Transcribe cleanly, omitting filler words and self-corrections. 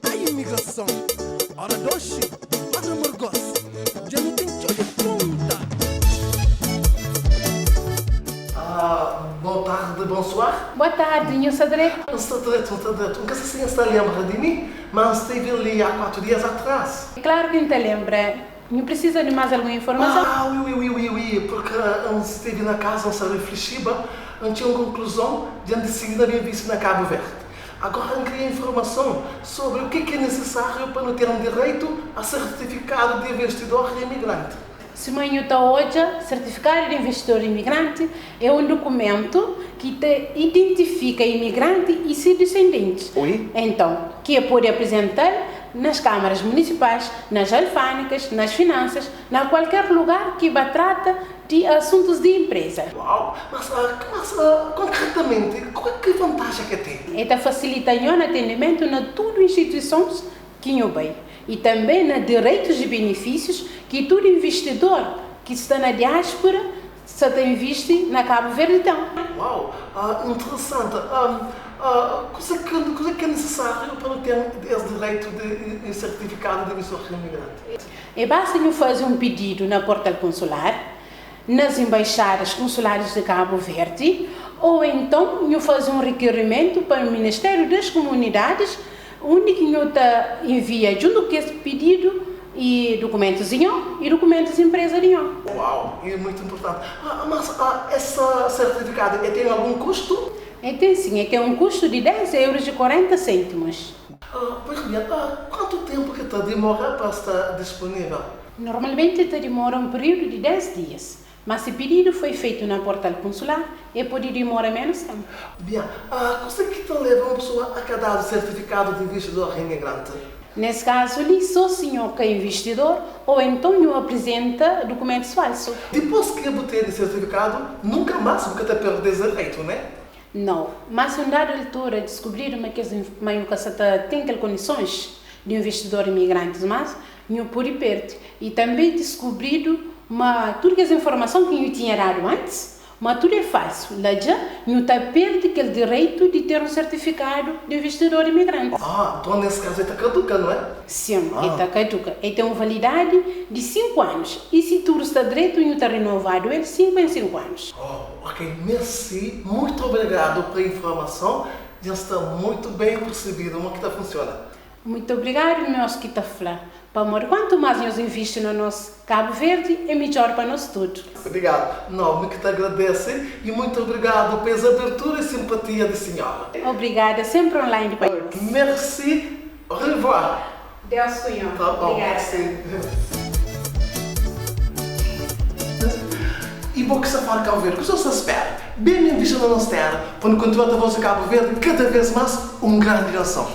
A imigração, ora doce, ora morgoso, já não tem de pronta. Boa tarde, bonsoir. Boa tarde, Nho Sadré. Está direto. Nunca se está lembra de mim, mas esteve ali há 4 dias atrás. Claro que não te lembra. Não precisa de mais alguma informação? Oui, porque esteve na casa, não sabe, Flixiba, não tinha uma conclusão de antes de seguir a minha visita na Cabo Verde. Agora eu queria informação sobre o que é necessário para não ter direito a certificado de investidor imigrante. Se manhã está hoje, certificado de investidor imigrante é um documento que te identifica imigrante e seus descendentes. Oui. Então, que pode apresentar nas câmaras municipais, nas alfândegas, nas finanças, em qualquer lugar que trata de assuntos de empresa. Uau, mas concretamente, que vantagem que tem? Esta facilita o atendimento na todas as instituições que eu bem e também na direitos e benefícios que todo investidor que está na diáspora só tem visto na Cabo Verde. Então. Uau, interessante. Coisa que é necessário para ter esse direito de certificado de investidor imigrante? É basta eu fazer um pedido na portal consular, nas embaixadas consulares de Cabo Verde, ou então eu fazer um requerimento para o Ministério das Comunidades, onde eu envia junto com esse pedido e documentos e documentos de empresa. Uau, é muito importante. Mas esse certificado tem algum custo? Tem sim, tem um custo de 10,40 €. Pois bem, quanto tempo que demora para estar disponível? Normalmente demora um período de 10 dias, mas se o pedido foi feito na portal consular, pode demorar menos tempo. Bem, você que leva uma pessoa a cada certificado de investidor imigrante? Nesse caso, só o senhor que é investidor ou então eu apresenta documentos falsos. Depois que eu ter certificado, nunca mais vou ter perder direito, né? Não, mas em dada altura descobriram que as tem aquelas condições de investidor imigrante, mas eu pude perder. E também descobriram todas as informações que eu tinha dado antes, mas tudo é falso. Lá já, eu perde aquele direito de ter um certificado de investidor imigrante. Então nesse caso está caduca, não é? Sim, está caduca. Ele tem uma validade de 5 anos. E se tudo está direito, eu está renovado ele 5 em 5 anos. Ok, merci. Muito obrigado pela informação. Já está muito bem percebido como que funciona. Muito obrigado, meus que está falando. Para amor, quanto mais nós investimos no nosso Cabo Verde, é melhor para nós tudo. Obrigado. Não, me que te agradece e muito obrigado pela abertura e simpatia da senhora. Obrigada, sempre online para nós. Merci. Au revoir. Deus Senhor. Tá bom, Obrigada. merci. E vou que se fora Cabo Verde, o que você espera? Bem visto na nossa terra, para continuar a vossa Cabo Verde cada vez mais uma grande direção.